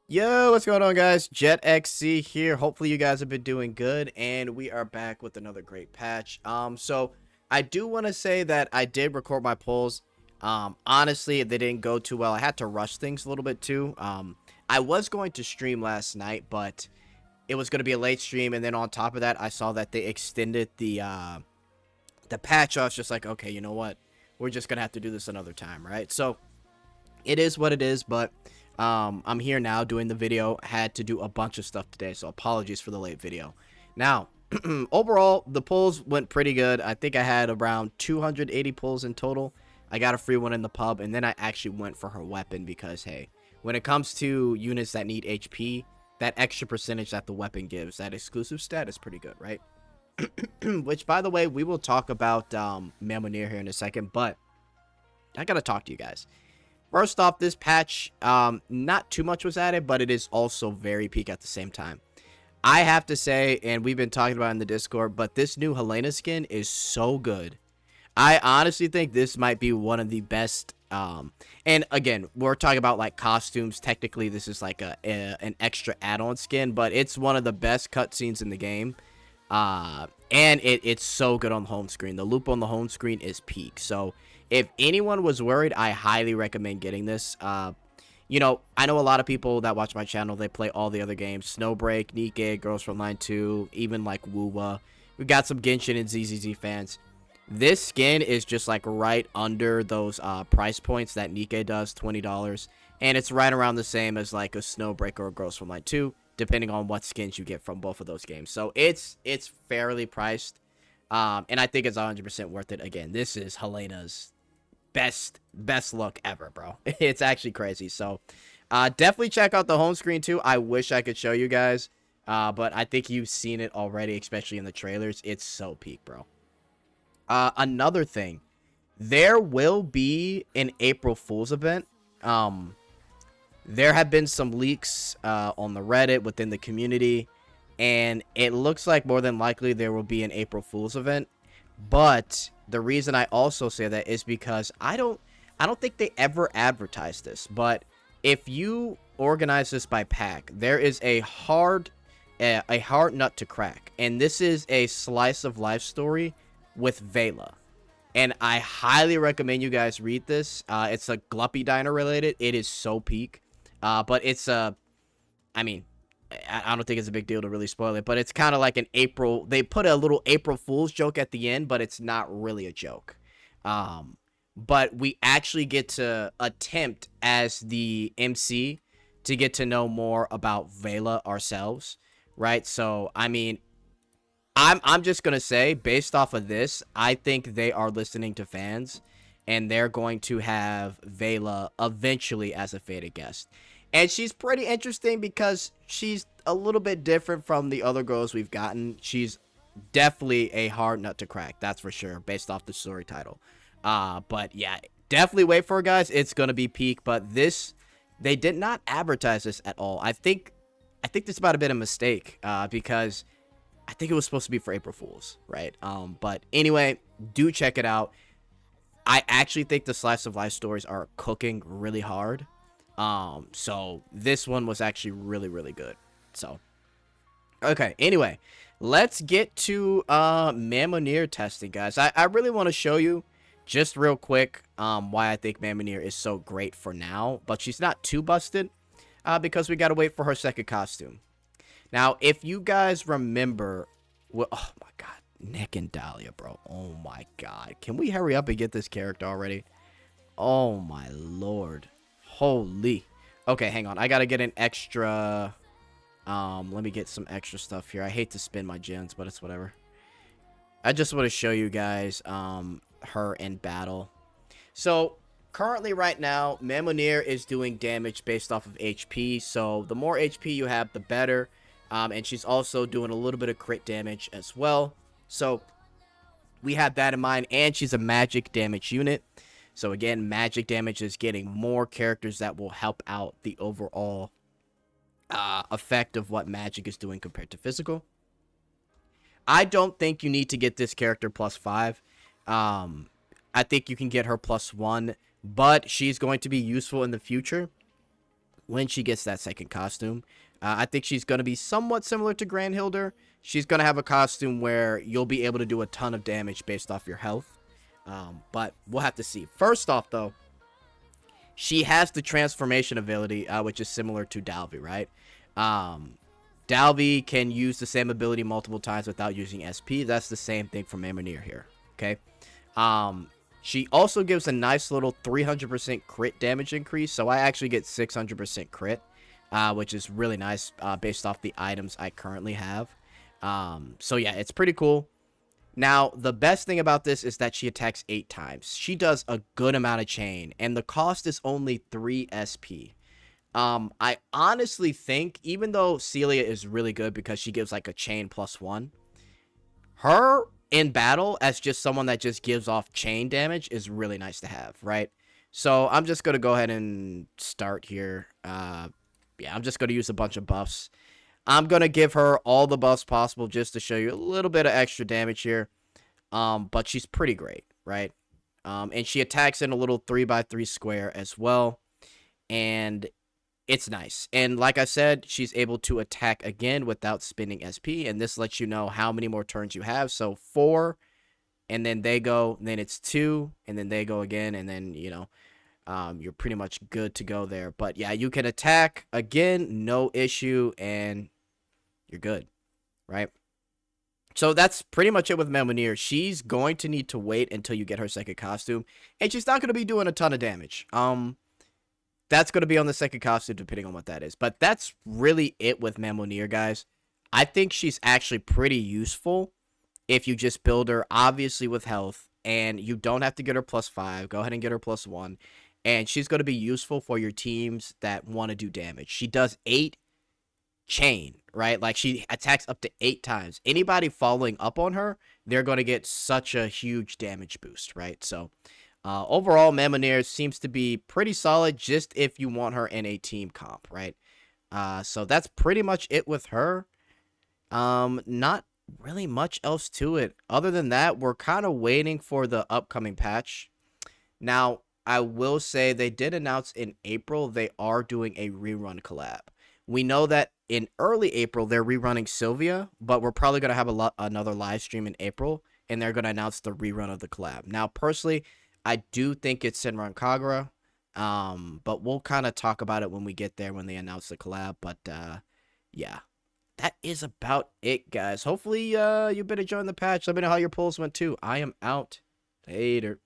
Yo, what's going on, guys? Jetxc here. Hopefully you guys have been doing good, and we are back with another great patch. So I do want to say that I did record my polls. Honestly, they didn't go too well. I had to rush things a little bit too. I was going to stream last night, but it was going to be a late stream, and then on top of that, I saw that they extended the patch. I was just like, okay, you know what? We're just gonna have to do this another time, right? So it is what it is, but I'm here now doing the video. Had to do a bunch of stuff today, so apologies for the late video. Now, overall, the pulls went pretty good. I think I had around 280 pulls in total. I got a free one in the pub, and then I actually went for her weapon because, hey, when it comes to units that need HP, that extra percentage that the weapon gives, that exclusive stat is pretty good, right? Which, by the way, we will talk about Mamonir here in a second, but I gotta talk to you guys. First off, this patch, not too much was added, but it is also very peak at the same time. I have to say, and we've been talking about it in the Discord, but this new Helena skin is so good. I honestly think this might be one of the best. And again, we're talking about like costumes. Technically, this is like an extra add-on skin, but it's one of the best cutscenes in the game. And it's so good on the home screen. The loop on the home screen is peak. So if anyone was worried, I highly recommend getting this. You know, I know a lot of people that watch my channel, they play all the other games. Snowbreak, Nikke, Girls from Line 2, even like Woowa. We got some Genshin and ZZZ fans. This skin is just like right under those price points that Nikke does, $20. And it's right around the same as like a Snowbreak or a Girls from Line 2, depending on what skins you get from both of those games. So it's fairly priced. And I think it's 100% worth it. Again, this is Helena's best look ever, bro. It's actually crazy. So definitely check out the home screen too. I wish I could show you guys, but I think you've seen it already, especially in the trailers. It's so peak, bro. Another thing, there will be an April Fool's event. There have been some leaks on the Reddit within the community, and it looks like more than likely there will be an April Fool's event. But the reason I also say that is because I don't think they ever advertised this. But if you organize this by pack, there is a hard nut to crack, and this is a slice of life story with Vela. And I highly recommend you guys read this. It's a Gluppy Diner related. It is so peak. But it's I mean, I don't think it's a big deal to really spoil it, but it's kind of like an April. They put a little April Fool's joke at the end, but it's not really a joke. But we actually get to attempt as the MC to get to know more about Vela ourselves, right? So I mean, I'm just gonna say, based off of this, I think they are listening to fans, and they're going to have Vela eventually as a faded guest. And she's pretty interesting because she's a little bit different from the other girls we've gotten. She's definitely a hard nut to crack, that's for sure, based off the story title. But yeah, definitely wait for it, guys. It's gonna be peak. But this, they did not advertise this at all. I think this might have been a mistake, because I think it was supposed to be for April Fools, right? But anyway, do check it out. I actually think the slice of life stories are cooking really hard. So this one was actually really good. So okay, anyway, let's get to Mamonir testing, guys. I really want to show you just real quick why I think Mamonir is so great for now, but she's not too busted because we gotta wait for her second costume. Now, if you guys remember, well, oh my god, Nick and Dahlia, bro. Oh my god. Can we hurry up and get this character already? Oh my lord. Holy. Okay, hang on. I gotta get an extra. Let me get some extra stuff here. I hate to spend my gens, but it's whatever. I just want to show you guys her in battle. So currently right now, Mamonir is doing damage based off of HP. So the more HP you have, the better. And she's also doing a little bit of crit damage as well. So we have that in mind. And she's a magic damage unit. So again, magic damage is getting more characters that will help out the overall effect of what magic is doing compared to physical. I don't think you need to get this character +5. I think you can get her +1, but she's going to be useful in the future when she gets that second costume. I think she's going to be somewhat similar to Grand Hilder. She's going to have a costume where you'll be able to do a ton of damage based off your health. But we'll have to see. First off, though, she has the transformation ability, which is similar to Dalvy, right? Dalvy can use the same ability multiple times without using SP. That's the same thing for Mamonir here, okay? She also gives a nice little 300% crit damage increase, so I actually get 600% crit, which is really nice based off the items I currently have. So yeah, it's pretty cool. Now, the best thing about this is that she attacks 8 times. She does a good amount of chain, and the cost is only 3 SP. I honestly think, even though Celia is really good because she gives like a chain +1, her in battle as just someone that just gives off chain damage is really nice to have, right? So I'm just going to go ahead and start here. Yeah, I'm just going to use a bunch of buffs. I'm going to give her all the buffs possible just to show you a little bit of extra damage here. But she's pretty great, right? And she attacks in a little 3x3 square as well. And it's nice. And like I said, she's able to attack again without spending SP. And this lets you know how many more turns you have. So 4, and then they go, and then it's 2, and then they go again. And then, you know, you're pretty much good to go there. But yeah, you can attack again, no issue, and you're good, right? So that's pretty much it with Mamonir. She's going to need to wait until you get her second costume, and she's not going to be doing a ton of damage. That's going to be on the second costume, depending on what that is. But that's really it with Mamonir, guys. I think she's actually pretty useful if you just build her, obviously, with health, and you don't have to get her +5. Go ahead and get her +1, and she's going to be useful for your teams that want to do damage. She does 8 chain, right? Like, she attacks up to 8 times. Anybody following up on her, they're going to get such a huge damage boost, right? So overall, Mamonir seems to be pretty solid just if you want her in a team comp, right? So that's pretty much it with her. Not really much else to it. Other than that, we're kind of waiting for the upcoming patch. Now, I will say they did announce in April they are doing a rerun collab. We know that in early April they're rerunning Sylvia, but we're probably going to have another live stream in April, and they're going to announce the rerun of the collab. Now, personally, I do think it's Senran Kagura, but we'll kind of talk about it when we get there, when they announce the collab. But yeah, that is about it, guys. Hopefully you've been enjoying the patch. Let me know how your polls went too. I am out. Later.